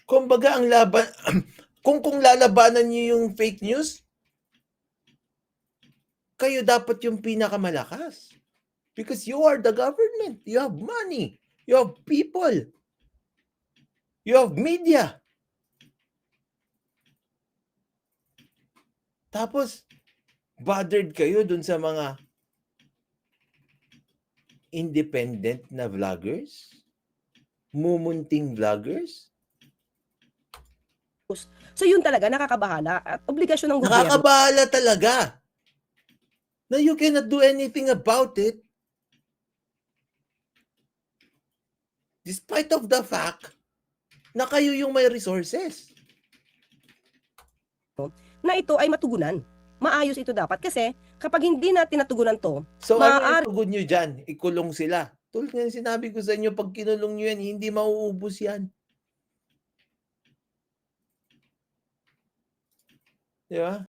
Kumbaga ang laban kung lalabanan niyo yung fake news, kayo dapat yung pinakamalakas. Because you are the government. You have money. You have people. You have media. Tapos, bothered kayo dun sa mga independent na vloggers? Mumunting vloggers? So yun talaga, nakakabahala at obligasyon ng gobyerno. Nakakabahala talaga. Na you cannot do anything about it. Despite of the fact na kayo yung may resources. Na ito ay matugunan. Maayos ito dapat kasi kapag hindi natin natugunan to, So ano yung maaari tugon nyo dyan? Ikulong sila. Tulad nga sinabi ko sa inyo, pag kinulong nyo yan, hindi mauubos yan. Di ba?